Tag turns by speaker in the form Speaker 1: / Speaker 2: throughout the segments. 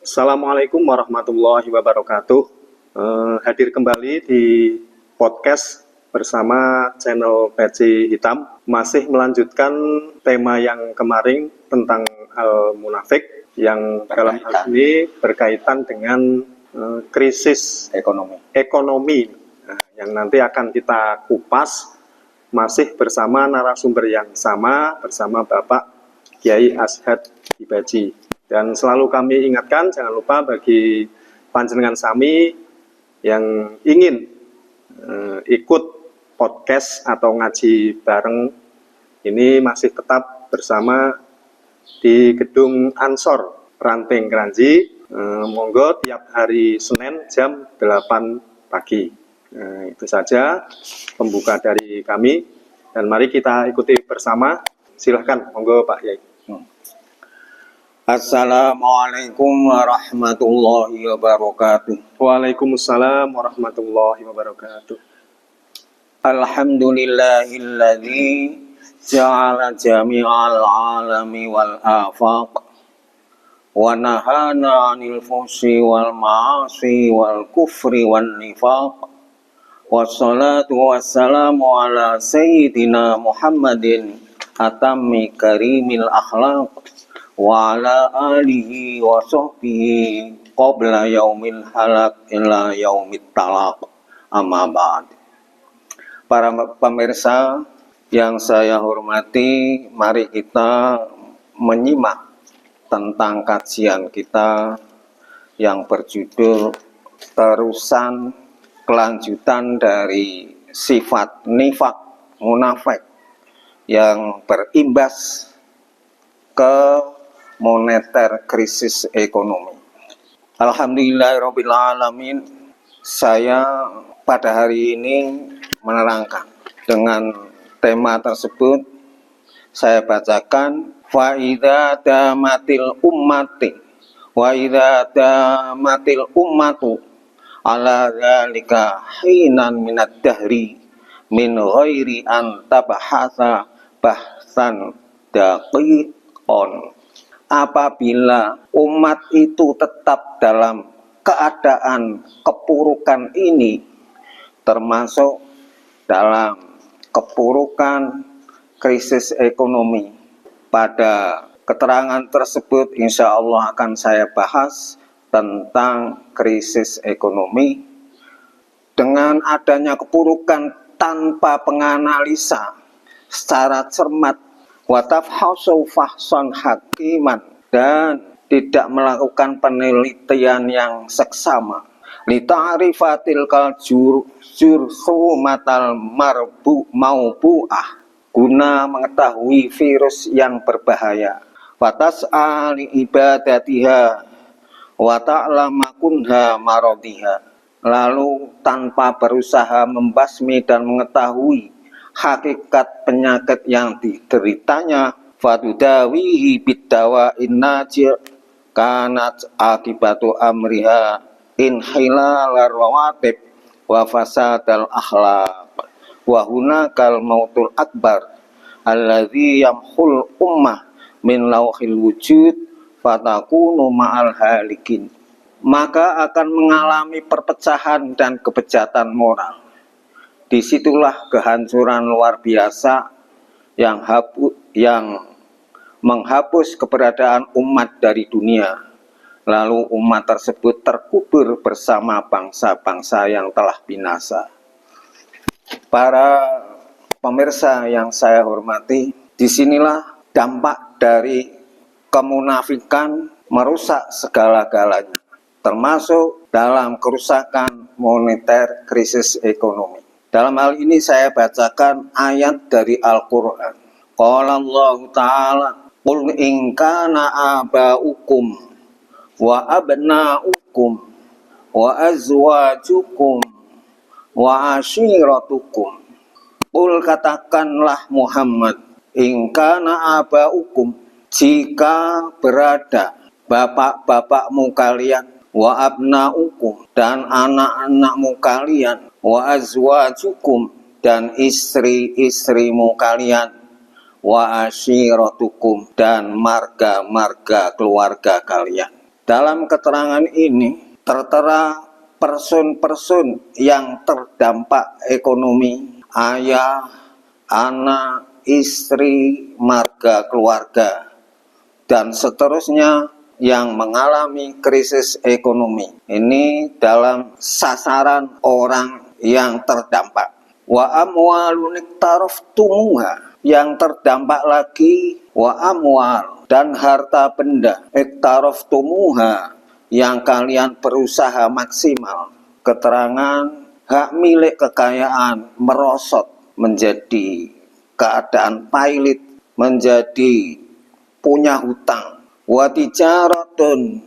Speaker 1: Assalamualaikum warahmatullahi wabarakatuh. Hadir kembali di podcast bersama channel Peci Hitam. Masih melanjutkan tema yang kemarin tentang al-munafik yang dalam hal ini berkaitan dengan krisis ekonomi. Nah, yang nanti akan kita kupas masih bersama narasumber yang sama, bersama Bapak Kiai Ashad Ibaji. Dan selalu kami ingatkan, jangan lupa bagi panjenengan sami yang ingin ikut podcast atau ngaji bareng, ini masih tetap bersama di Gedung Ansor, Ranting Kranji. Monggo tiap hari Senin jam 8 pagi. Itu saja pembuka dari kami. Dan mari kita ikuti bersama. Silahkan, monggo Pak Yai.
Speaker 2: Assalamualaikum warahmatullahi wabarakatuh.
Speaker 1: Waalaikumsalam warahmatullahi wabarakatuh.
Speaker 2: Alhamdulillahilladzi ja'ala jami'al alami wal afaq wa nahana 'anil fuhsyi wal ma'asi wal kufri wan nifaq. Wassalatu wassalamu ala sayyidina Muhammadin atammi karimil akhlaq wa ala alihi wa sahbihi qabla yaumil halak ila yaumit talaq, amma ba'd. Para pemirsa yang saya hormati, mari kita menyimak tentang kajian kita yang berjudul terusan kelanjutan dari sifat nifak munafik yang berimbas ke moneter krisis ekonomi. Alhamdulillahirrabbilalamin, saya pada hari ini menerangkan dengan tema tersebut. Saya bacakan, wa idza damatil ummati wa idza damatil ummatu ala dzalika hinan minad dahri min ghairi an tabahasa bahsan daqiqon. Apabila umat itu tetap dalam keadaan kepurukan ini, termasuk dalam kepurukan krisis ekonomi, pada keterangan tersebut insya Allah akan saya bahas tentang krisis ekonomi. Dengan adanya kepurukan tanpa penganalisa secara cermat, watafhasu fahson hakiman, dan tidak melakukan penelitian yang seksama, lita'rifatil jurhumatal maubu'ah, guna mengetahui virus yang berbahaya, watas'ali ibadatiha wa ta'lama kunha marodiha, lalu tanpa berusaha membasmi dan mengetahui hakikat penyakit yang dideritanya, fatudawihi biddawa innajir kanat akibatu amriha inhilal rawatib wa fasadal akhlaq wa hunakal mautul akbar alladzi yamhul ummah min lauhil wujud fatakunu ma'al halikin. Maka akan mengalami perpecahan dan kebejatan moral. Disitulah kehancuran luar biasa yang menghapus keberadaan umat dari dunia. Lalu umat tersebut terkubur bersama bangsa-bangsa yang telah binasa. Para pemirsa yang saya hormati, disinilah dampak dari kemunafikan merusak segala-galanya, termasuk dalam kerusakan moneter krisis ekonomi. Dalam hal ini saya bacakan ayat dari Al-Quran. Qala Allah Ta'ala, Qul in kana aba'ukum wa abna'ukum wa azwajukum wa ashiratukum. Qul, katakanlah Muhammad, in kana aba'ukum, jika berada bapak-bapakmu kalian, wa abna'ukum, dan anak-anakmu kalian, wa azwajukum, dan istri-istrimu kalian, wa ashiratukum, dan marga-marga keluarga kalian. Dalam keterangan ini tertera person-person yang terdampak ekonomi, ayah, anak, istri, marga, keluarga, dan seterusnya yang mengalami krisis ekonomi. Ini dalam sasaran orang yang terdampak. Wa amwalun iktaraftumuha, yang terdampak lagi wa amwal, dan harta benda iktaraftumuha, yang kalian berusaha maksimal. Keterangan hak milik kekayaan merosot menjadi keadaan pailit, menjadi punya hutang. Wa tijaratun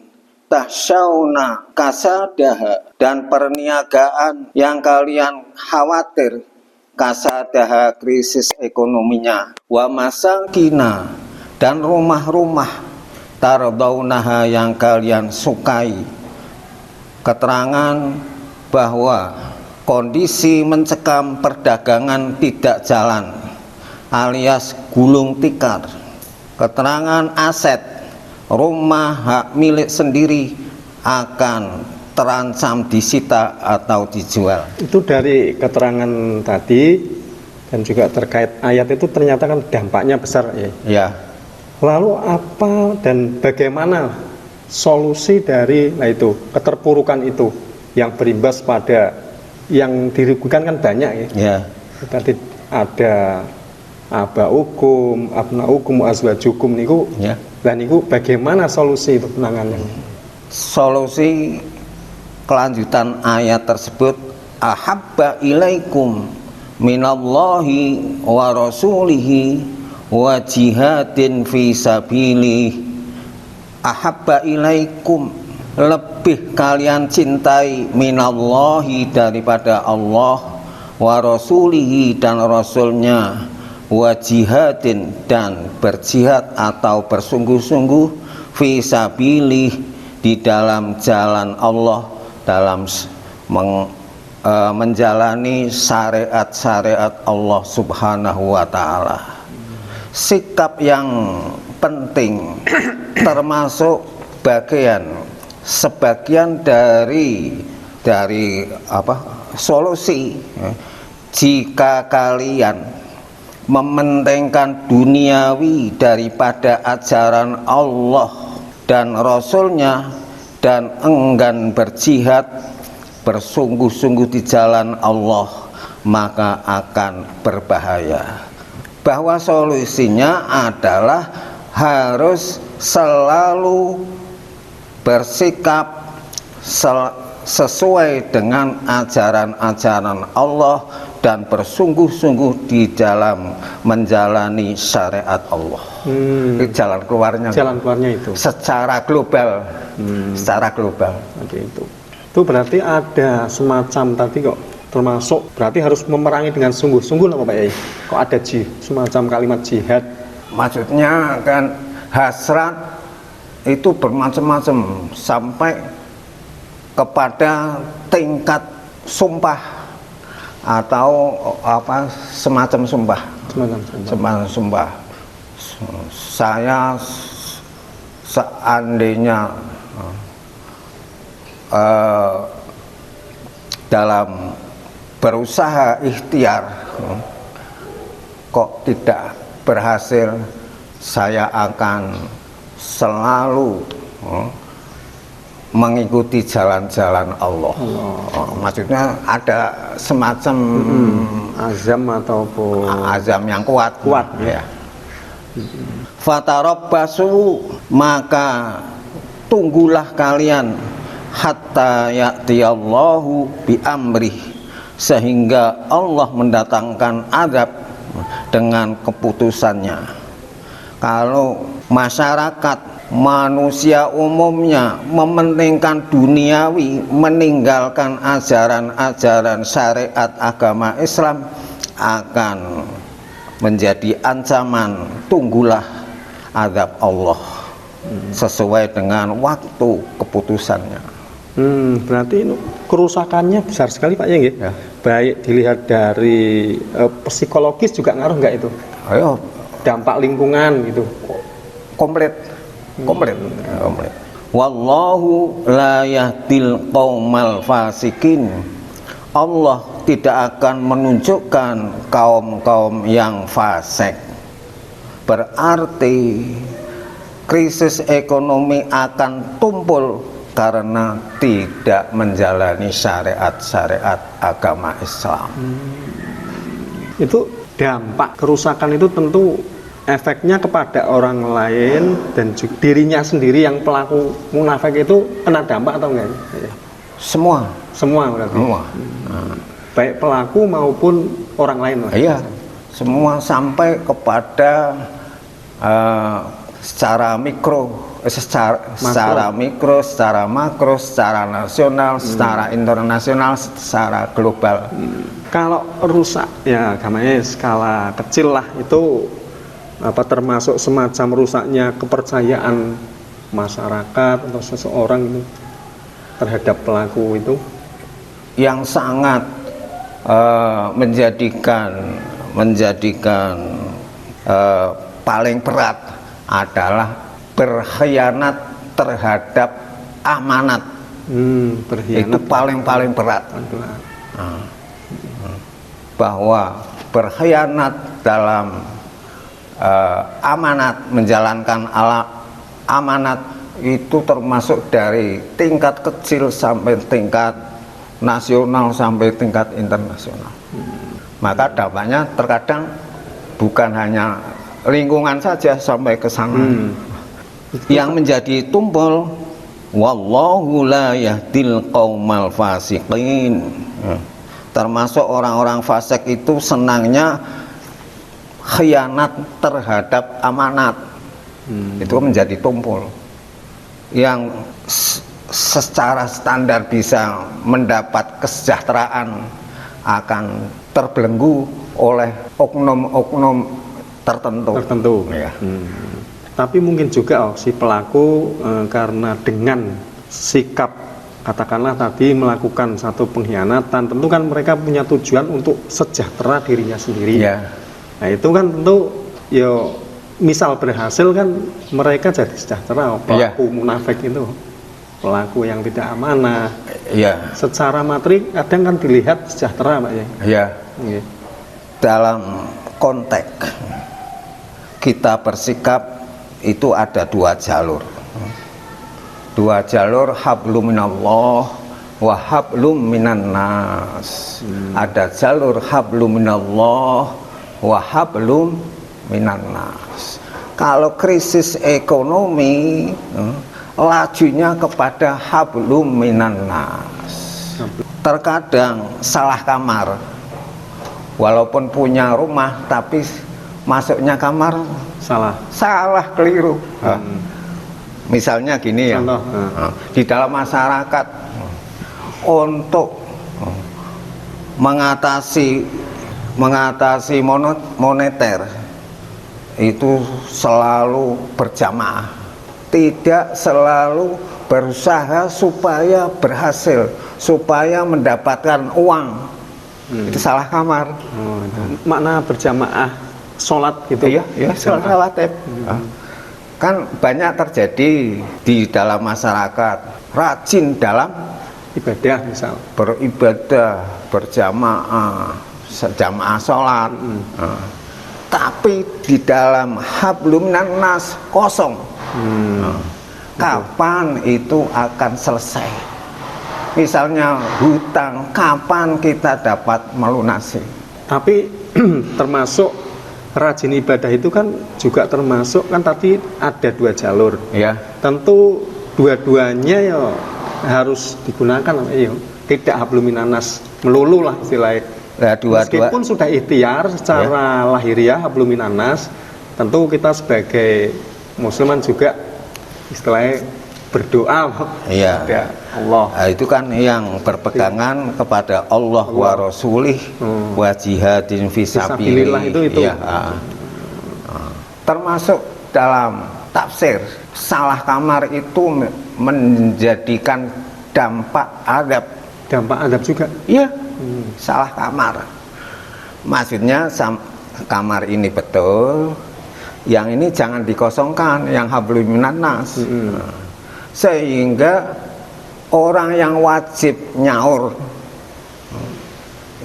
Speaker 2: tahsyauna kasadaha, dan perniagaan yang kalian khawatir kasadaha, krisis ekonominya. Wa masakina, dan rumah-rumah tardaunaha, yang kalian sukai. Keterangan bahwa kondisi mencekam perdagangan tidak jalan alias gulung tikar. Keterangan aset, rumah hak milik sendiri akan terancam disita atau dijual.
Speaker 1: Itu dari keterangan tadi dan juga terkait ayat itu ternyata kan dampaknya besar ya.
Speaker 2: Ya.
Speaker 1: Lalu apa dan bagaimana solusi dari itu keterpurukan itu yang berimbas pada yang dirugikan kan banyak ya.
Speaker 2: Ya.
Speaker 1: Tadi ada abaukum, abnaukum, azwajukum niku.
Speaker 2: Ya.
Speaker 1: Dan niku bagaimana solusi itu penanganannya?
Speaker 2: Solusi kelanjutan ayat tersebut, ahabba ilaikum minallahi wa rasulihi wa jihadin fi sabilih. Ahabba ilaikum, lebih kalian cintai, minallahi, daripada Allah, wa rasulihi, dan rasulnya, wa jihadin, dan berjihad atau bersungguh-sungguh, fi sabilih, di dalam jalan Allah, dalam menjalani syariat-syariat Allah Subhanahu wa ta'ala. Sikap yang penting termasuk sebagian dari solusi. Jika kalian mementingkan duniawi daripada ajaran Allah dan Rasulnya, dan enggan berjihad bersungguh-sungguh di jalan Allah, maka akan berbahaya. Bahwa solusinya adalah harus selalu bersikap sesuai dengan ajaran-ajaran Allah dan bersungguh-sungguh di dalam menjalani syariat Allah. Jalan keluarnya
Speaker 1: itu
Speaker 2: secara global. Secara global.
Speaker 1: Oke, itu berarti ada semacam tadi kok termasuk berarti harus memerangi dengan sungguh-sungguh apa Pak Yai? Kok ada semacam kalimat jihad?
Speaker 2: Maksudnya kan hasrat itu bermacam-macam sampai kepada tingkat sumpah atau semacam sumpah. Saya seandainya dalam berusaha ikhtiar kok tidak berhasil, saya akan selalu mengikuti jalan-jalan Allah. Maksudnya ada semacam
Speaker 1: azam ataupun
Speaker 2: azam yang kuat ya. Fatarabbasu, maka tunggulah kalian hatta ya'tiyallahu bi amrih, sehingga Allah mendatangkan azab dengan keputusannya. Kalau masyarakat, manusia umumnya mementingkan duniawi, meninggalkan ajaran-ajaran syariat agama Islam, akan menjadi ancaman. Tunggulah azab Allah sesuai dengan waktu keputusannya.
Speaker 1: Berarti kerusakannya besar sekali Pak ya, ya. Baik dilihat dari psikologis juga ngaruh nggak itu? Dampak lingkungan gitu.
Speaker 2: Komplit. Wallahu la yahdil qaumal fasikin. Allah tidak akan menunjukkan kaum-kaum yang fasik. Berarti krisis ekonomi akan tumpul karena tidak menjalani syariat-syariat agama Islam.
Speaker 1: Itu dampak kerusakan itu tentu efeknya kepada orang lain dan juga dirinya sendiri yang pelaku munafik itu kena dampak atau enggak?
Speaker 2: Semua
Speaker 1: berarti.
Speaker 2: semua.
Speaker 1: Baik pelaku maupun orang lain lah.
Speaker 2: Iya, semua sampai kepada secara mikro, secara mikro, secara makro, secara nasional, secara internasional, secara global.
Speaker 1: Kalau rusak ya agamanya skala kecil lah, itu termasuk semacam rusaknya kepercayaan masyarakat atau seseorang itu terhadap pelaku itu,
Speaker 2: yang sangat menjadikan paling berat adalah berkhianat terhadap amanat.
Speaker 1: Berkhianat
Speaker 2: Itu paling berat. Bahwa berkhianat dalam amanat, menjalankan amanat itu termasuk dari tingkat kecil sampai tingkat nasional sampai tingkat internasional. Maka dampaknya terkadang bukan hanya lingkungan saja sampai ke sana. Yang menjadi tumpul, wallahu la yahdil qaumal fasiqin. Termasuk orang-orang fasik itu senangnya khianat terhadap amanat. Itu menjadi tumpul. Yang secara standar bisa mendapat kesejahteraan akan terbelenggu oleh oknum-oknum tertentu. Ya.
Speaker 1: Tapi mungkin juga si pelaku karena dengan sikap katakanlah tadi melakukan satu pengkhianatan, tentu kan mereka punya tujuan untuk sejahtera dirinya sendiri.
Speaker 2: Ya.
Speaker 1: Nah itu kan tentu ya misal berhasil kan mereka jadi sejahtera. Pelaku munafik itu, pelaku yang tidak amanah.
Speaker 2: Ya.
Speaker 1: Secara materi kadang kan dilihat sejahtera, Pak ya.
Speaker 2: Ya.
Speaker 1: Iya.
Speaker 2: Dalam konteks kita bersikap itu ada dua jalur. Dua jalur, hablum minallah wa hablum minan nas. Ada jalur hablum minallah wa hablum minan nas. Kalau krisis ekonomi, lajunya kepada hablum minan nas. Terkadang salah kamar, walaupun punya rumah tapi masuknya kamar salah keliru. Misalnya gini ya, di dalam masyarakat untuk mengatasi moneter itu selalu berjamaah, tidak selalu berusaha supaya berhasil, supaya mendapatkan uang. Itu salah kamar.
Speaker 1: Makna berjamaah sholat gitu.
Speaker 2: Iya, sholat. Kan banyak terjadi di dalam masyarakat rajin dalam
Speaker 1: ibadah, misal
Speaker 2: beribadah berjamaah, jamaah sholat, tapi di dalam hablum minan nas kosong. Kapan itu akan selesai? Misalnya hutang, kapan kita dapat melunasi?
Speaker 1: Tapi termasuk rajin ibadah itu kan juga termasuk, kan tadi ada dua jalur.
Speaker 2: Ya.
Speaker 1: Tentu dua-duanya ya harus digunakan, ya. Tidak hablum minan nas melulu lah istilahnya. Meskipun sudah ikhtiar secara lahiriah hablum minan nas, tentu kita sebagai musliman juga istilahnya berdoa kepada Allah.
Speaker 2: Nah, itu kan yang berpegangan kepada Allah wa rasulih wa jihadin fisabilillah
Speaker 1: itu.
Speaker 2: Ya. Termasuk dalam tafsir, salah kamar itu menjadikan dampak adab juga. Iya. Salah kamar. Maksudnya kamar ini betul, yang ini jangan dikosongkan, yang hablum minan nas. sehingga orang yang wajib nyaur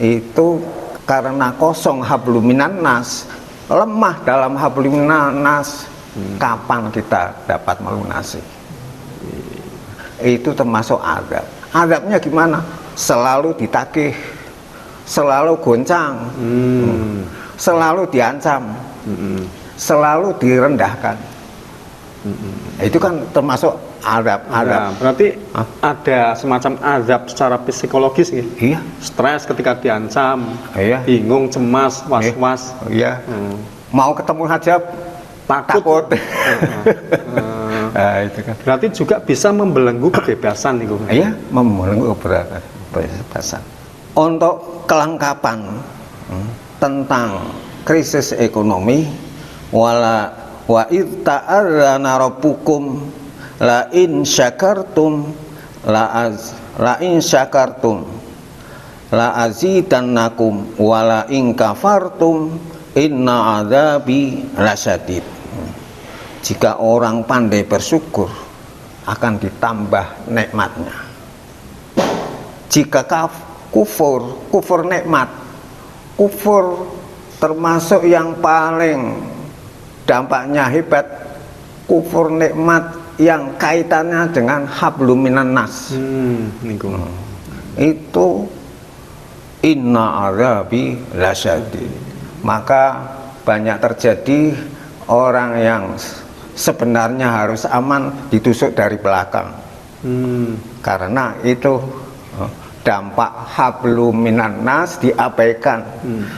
Speaker 2: itu karena kosong hablum minan nas, lemah dalam hablum minan nas, kapan kita dapat melunasi? Itu termasuk adab. Adabnya gimana? Selalu ditagih, selalu goncang, selalu diancam, selalu direndahkan. Itu kan termasuk adab.
Speaker 1: Nah, berarti ada semacam azab secara psikologis ya?
Speaker 2: Iya.
Speaker 1: Stres ketika diancam,
Speaker 2: Iya.
Speaker 1: bingung, cemas, was-was.
Speaker 2: Iya. Mau ketemu saja takut. Nah, itu kan.
Speaker 1: Berarti juga bisa membelenggu kebebasan nih, Guru.
Speaker 2: Iya, membelenggu kebebasan. Untuk kelengkapan tentang krisis ekonomi, wa id ta'adzana rabbukum la in syakartum la azidannakum wa la in kafartum inna adzabi lasyadid. Jika orang pandai bersyukur akan ditambah nikmatnya. Jika kufur nikmat, kufur termasuk yang paling dampaknya hebat, kufur nikmat yang kaitannya dengan hablum minan nas. Itu inna adzabi lasyadid. Maka banyak terjadi orang yang sebenarnya harus aman ditusuk dari belakang. Karena itu dampak hablum minan nas diabaikan,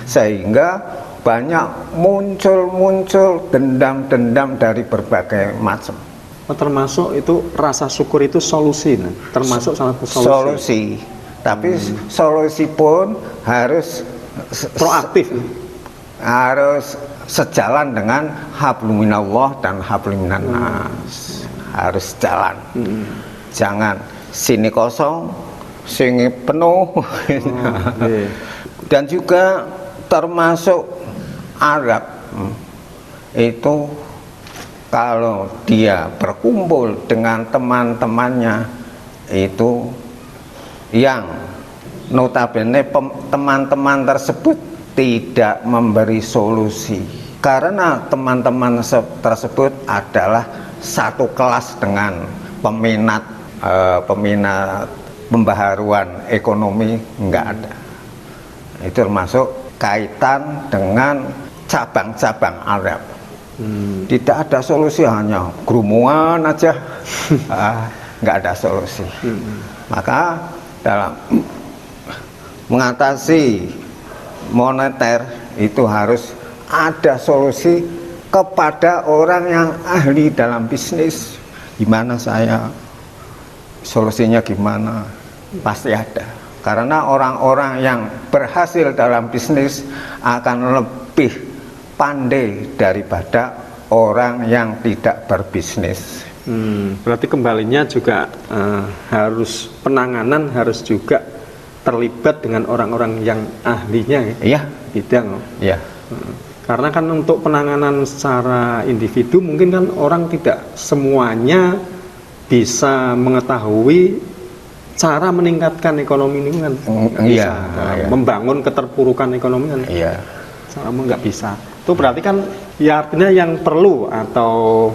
Speaker 2: sehingga banyak muncul dendam-dendam dari berbagai macam.
Speaker 1: Termasuk itu rasa syukur itu solusi, termasuk salah satu
Speaker 2: solusi. Tapi solusi pun harus
Speaker 1: proaktif,
Speaker 2: harus sejalan dengan hablum minallah dan hablum minan nas. Harus jalan. Jangan sini kosong, sini penuh. Dan juga termasuk Arab itu kalau dia berkumpul dengan teman-temannya itu yang notabene teman-teman tersebut tidak memberi solusi, karena teman-teman tersebut adalah satu kelas dengan peminat pembaharuan ekonomi, enggak ada. Itu termasuk kaitan dengan cabang-cabang Arab. Tidak ada solusi, hanya gerumuan aja. Enggak ada solusi. Maka dalam mengatasi moneter itu harus ada solusi kepada orang yang ahli dalam bisnis. Gimana saya, solusinya gimana? Pasti ada. Karena orang-orang yang berhasil dalam bisnis akan lebih pandai daripada orang yang tidak berbisnis.
Speaker 1: Berarti kembalinya juga harus penanganan harus juga terlibat dengan orang-orang yang ahlinya
Speaker 2: ya,
Speaker 1: bidang.
Speaker 2: Ya.
Speaker 1: Karena kan untuk penanganan secara individu mungkin kan orang tidak semuanya bisa mengetahui cara meningkatkan ekonomi ini kan.
Speaker 2: Iya,
Speaker 1: membangun keterpurukan ekonomi kan.
Speaker 2: Iya.
Speaker 1: Cara nggak bisa. Itu berarti kan ya artinya yang perlu atau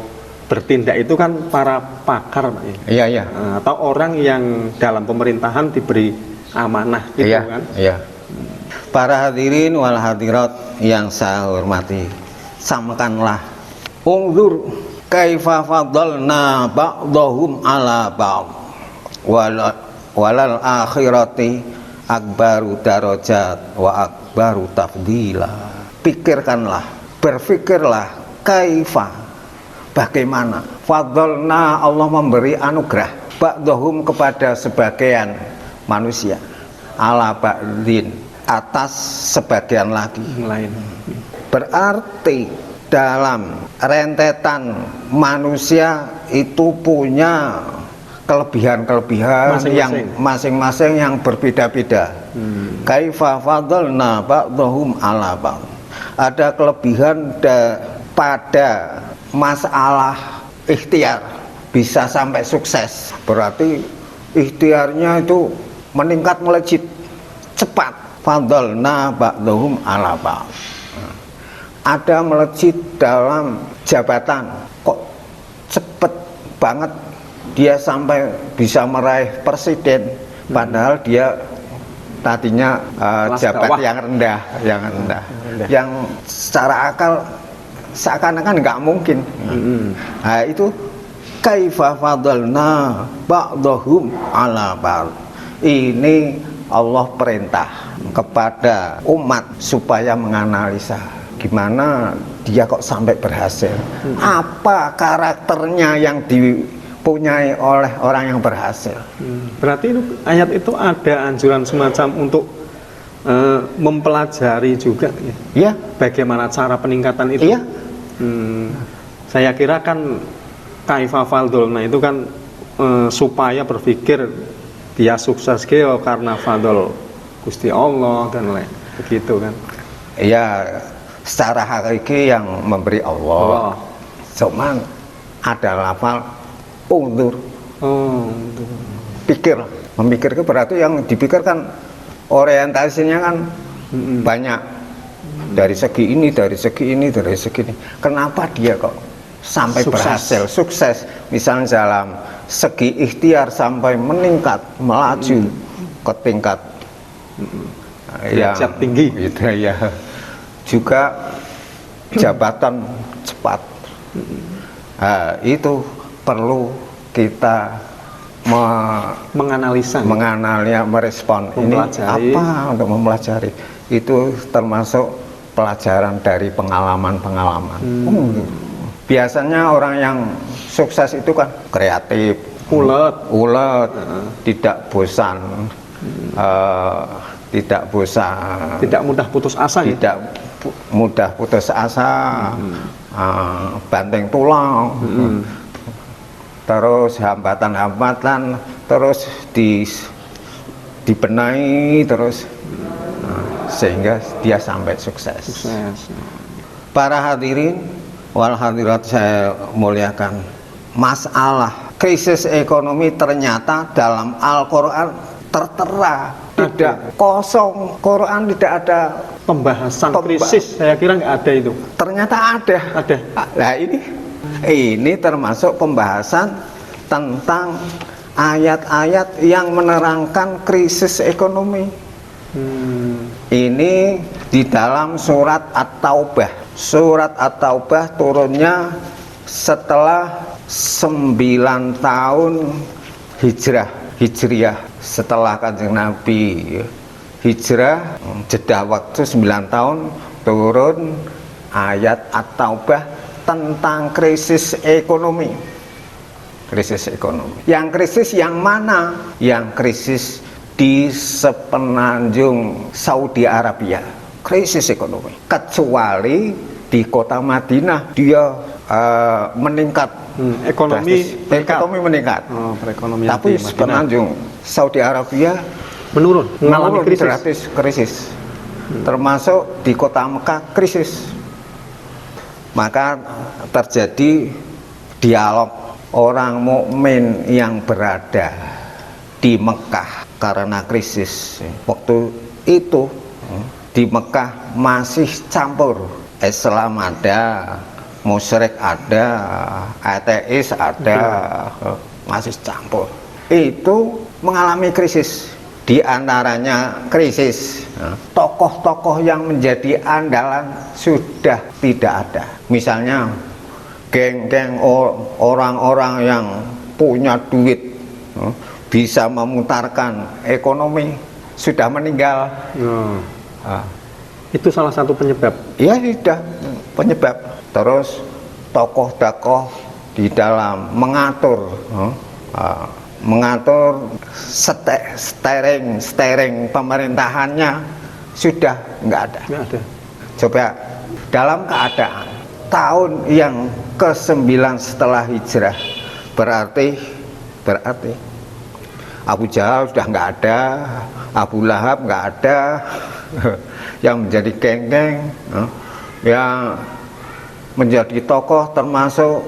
Speaker 1: bertindak itu kan para pakar, Pak.
Speaker 2: Iya, iya.
Speaker 1: Atau orang yang dalam pemerintahan diberi amanah gitu kan.
Speaker 2: Iya. Para hadirin wal hadirat yang saya hormati, samakanlah unzur kaifa fadalna ba'dahum ala ba'd walal akhirati akbaru darajat wa akbaru tafdila. Pikirkanlah, berfikirlah kaifa, bagaimana fadalna, Allah memberi anugerah ba'dahum kepada sebagian manusia ala ba'din, atas sebagian lagi
Speaker 1: lain.
Speaker 2: Berarti dalam rentetan manusia itu punya kelebihan-kelebihan yang masing-masing yang berbeda-beda. Kaifa fadalna ba'dahum ala ba'd. Ada kelebihan pada masalah ikhtiar, bisa sampai sukses, berarti ikhtiarnya itu meningkat melejit cepat. Fadhalna ba'dhum ala ba'd. Ada melejit dalam jabatan, kok cepet banget dia sampai bisa meraih presiden, padahal dia tadinya jabat bawah. yang rendah, yang secara akal seakan-akan nggak mungkin. Nah, itu kaifa fadhalna ba'dhum ala ba'd. Ini Allah perintah kepada umat supaya menganalisa gimana dia kok sampai berhasil, apa karakternya yang dipunyai oleh orang yang berhasil.
Speaker 1: Berarti itu, ayat itu ada anjuran semacam untuk mempelajari juga ya, bagaimana cara peningkatan itu.
Speaker 2: Iya.
Speaker 1: Saya kira kan kaifa fadhalna itu kan supaya berpikir dia sukses karena fadl Gusti Allah dan lain begitu kan.
Speaker 2: Iya, secara hakiki yang memberi Allah. Cuman ada lafal undur. Pikir, memikirkan berarti yang dipikirkan orientasinya kan banyak, dari segi ini, dari segi ini, dari segi ini. Kenapa dia kok sampai berhasil, sukses? Misalnya dalam segi ikhtiar sampai meningkat, melaju ke tingkat yang
Speaker 1: tinggi,
Speaker 2: gitu ya. Juga jabatan cepat. Nah, itu perlu kita menganalisa, merespon. Ini apa untuk mempelajari? Itu termasuk pelajaran dari pengalaman-pengalaman. Biasanya orang yang sukses itu kan kreatif, ulet, tidak bosan, tidak mudah putus asa, banteng tulang, terus hambatan-hambatan terus dibenahi terus, sehingga dia sampai sukses. Para hadirin wal hadirat saya muliakan, masalah krisis ekonomi ternyata dalam Al-Quran tertera, tidak kosong. Quran tidak ada
Speaker 1: pembahasan krisis, saya kira nggak ada itu.
Speaker 2: Ternyata ada. Nah, ini termasuk pembahasan tentang ayat-ayat yang menerangkan krisis ekonomi. Ini di dalam surat At-Taubah. Surat At-Taubah turunnya setelah 9 tahun hijriah, setelah Kanjeng Nabi hijrah, jeda waktu 9 tahun turun ayat At-Taubah tentang krisis ekonomi. Yang krisis yang mana? Yang krisis di sepenanjung Saudi Arabia, krisis ekonomi. Kecuali di kota Madinah dia meningkat, ekonomi meningkat. Tapi sepenanjung Saudi Arabia menurun krisis. Termasuk di kota Mekah krisis. Maka terjadi dialog orang mukmin yang berada di Mekah karena krisis. Waktu itu di Mekah masih campur, Islam ada, musyrik ada, ateis ada, masih campur. Itu mengalami krisis. Di antaranya krisis tokoh-tokoh yang menjadi andalan sudah tidak ada. Misalnya geng-geng orang-orang yang punya duit, bisa memutarkan ekonomi, sudah meninggal.
Speaker 1: Itu salah satu penyebab.
Speaker 2: Iya, sudah penyebab. Terus tokoh-tokoh di dalam mengatur steering pemerintahannya sudah nggak ada. Coba dalam keadaan tahun yang ke-9 setelah hijrah, berarti Abu Jahal sudah nggak ada, Abu Lahab nggak ada, yang menjadi geng-geng, yang menjadi tokoh termasuk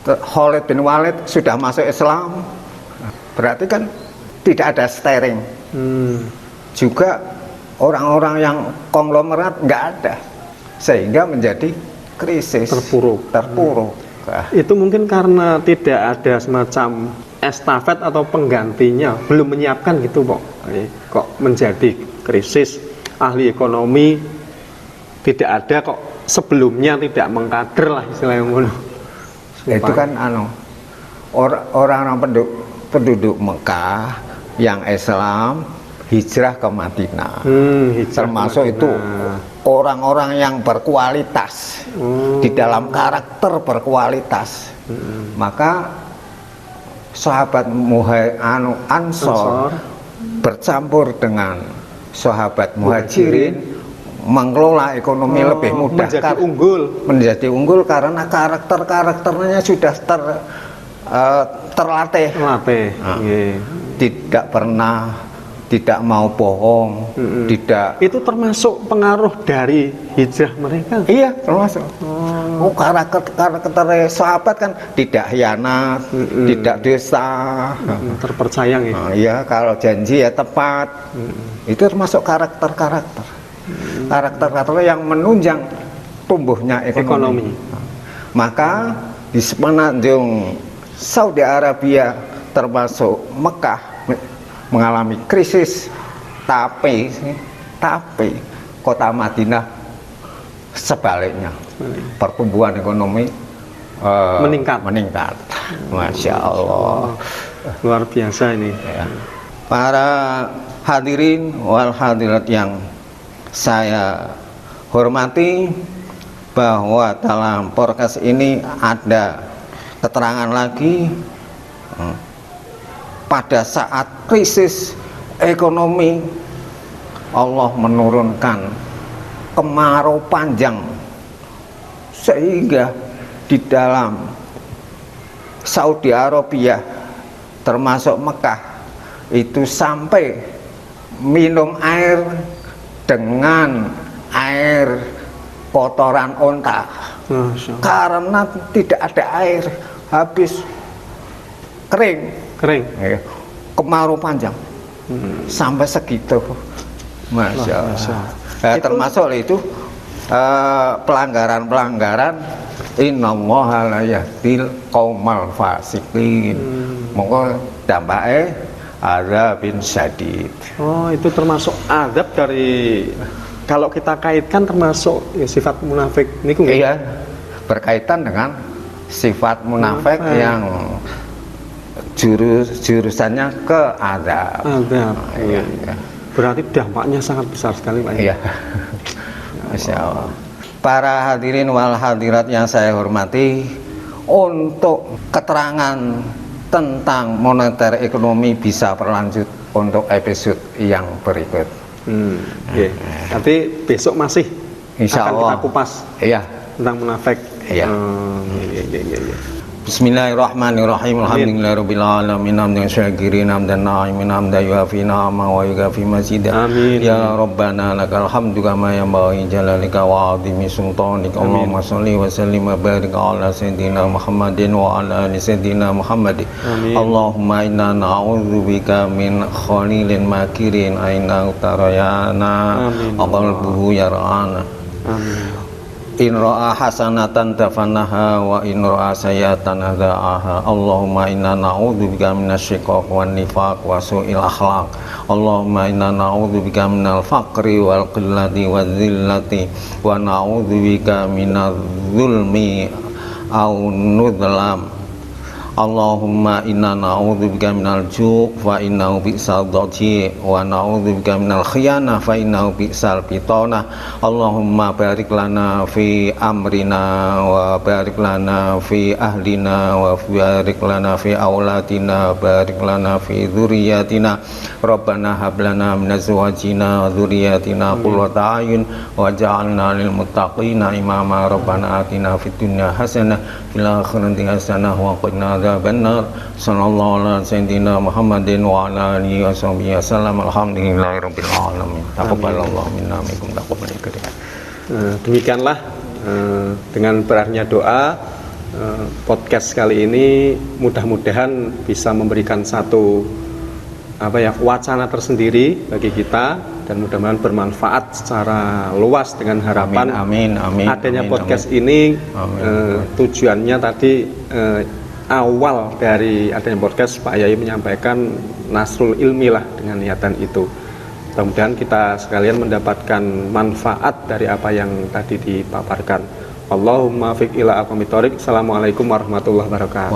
Speaker 2: Khalid bin Walid sudah masuk Islam, berarti kan tidak ada steering. Juga orang-orang yang konglomerat nggak ada, sehingga menjadi krisis, terpuruk. Nah,
Speaker 1: itu mungkin karena tidak ada semacam estafet atau penggantinya, belum menyiapkan gitu kok menjadi krisis. Ahli ekonomi tidak ada kok, sebelumnya tidak mengkader lah istilahnya ngono.
Speaker 2: itu kan orang-orang penduduk Mekah yang Islam hijrah ke Madinah, termasuk itu orang-orang yang berkualitas, di dalam karakter berkualitas. Maka sahabat Ansor bercampur dengan sahabat Muhajirin, mengelola ekonomi lebih mudah, menjadi unggul karena karakternya sudah terlatih. Tidak mau bohong, tidak.
Speaker 1: Itu termasuk pengaruh dari hijrah mereka?
Speaker 2: Iya, termasuk. Karakter sahabat kan tidak hianat, tidak dusta,
Speaker 1: terpercaya ya.
Speaker 2: Iya, kalau janji ya tepat. Itu termasuk karakter yang menunjang tumbuhnya ekonomi. Maka di semenanjung Saudi Arabia termasuk Mekah mengalami krisis, tapi kota Madinah sebaliknya, pertumbuhan ekonomi meningkat. Masya Allah,
Speaker 1: luar biasa ini.
Speaker 2: Ya. Para hadirin wal hadirat yang saya hormati, bahwa dalam podcast ini ada keterangan lagi pada saat krisis ekonomi Allah menurunkan kemarau panjang, sehingga di dalam Saudi Arabia termasuk Mekah itu sampai minum air dengan air kotoran onta, karena tidak ada air, habis kering. Kemarau panjang sampai segitu. Masya Allah. Ya, termasuk itu pelanggaran innallaha la yahdil qaumal fasiqin. Monggo dampake azabin syadid.
Speaker 1: Itu termasuk adab dari, kalau kita kaitkan termasuk ya, sifat munafik niku nggih?
Speaker 2: Iya, berkaitan dengan sifat munafik yang jurusannya ke azab.
Speaker 1: Iya. Berarti dampaknya sangat besar sekali, Pak.
Speaker 2: Iya. Masya Allah. Para hadirin wal hadirat yang saya hormati, untuk keterangan tentang moneter ekonomi bisa berlanjut untuk episode yang berikut.
Speaker 1: Nanti besok masih
Speaker 2: Insya
Speaker 1: akan
Speaker 2: Allah
Speaker 1: kita kupas tentang munafik.
Speaker 2: Iya. Bismillahirrahmanirrahim. Alhamdulillahirabbil alamin. Hamdan syakirin hamdan na'imin hamdan yuafi ni'ama wa yukafi mazida. Ya Rabbana lakal hamdu kama yanbaghi jalalika wa 'azimi sultanika. Allahumma shalli wa sallim wa barik ala sayyidina Muhammadin wa ala ali sayyidina Muhammadin. Allahumma inna na'udzubika min khalilin makirin aina utarayana qalbuhu yar'ana. In ra'a hasanatan tafanaha wa in ra'a sayatan adha'aha. Allahumma inna na'udzubika minasyiqaq wan nifaq wa su'il akhlaq. Allahumma inna na'udzubika minal faqri wal qillati wal dhillati wa na'udzubika minadz zulmi aw nudlam. Allahumma inna na'udzubika minal ju' fa innahu bi'sal dhaji wa na'udzubika minal khiyanah fa innahu bi'sal bitana. Allahumma barik lana fi amrina wa barik lana fi ahlina wa barik lana fi auladina, barik lana fi dzurriyyatina. Rabbana hab lana min azwajina wa dzurriyyatina qurrata a'yun waj'alna lil muttaqina imama. Rabbana atina fid dunya hasanah fil akhirati hasanah wa qina benar. Sallallahu alaihi sayyidina Muhammadin wa ala alihi washabihi wasallam. Alhamdulillahirabbil alamin. Taqabbalallahu minna minkum taqabbal.
Speaker 1: Demikianlah dengan berakhirnya doa podcast kali ini mudah-mudahan bisa memberikan satu wacana tersendiri bagi kita, dan mudah-mudahan bermanfaat secara luas dengan harapan
Speaker 2: Amin.
Speaker 1: adanya
Speaker 2: Amin,
Speaker 1: podcast
Speaker 2: amin.
Speaker 1: ini.
Speaker 2: Amin.
Speaker 1: Tujuannya tadi awal dari adanya podcast Pak Yai menyampaikan nasrul ilmi lah dengan niatan itu. Mudah-mudahan kita sekalian mendapatkan manfaat dari apa yang tadi dipaparkan. Allahumma fiq ila aqwamit thoriq. Assalamualaikum warahmatullahi wabarakatuh.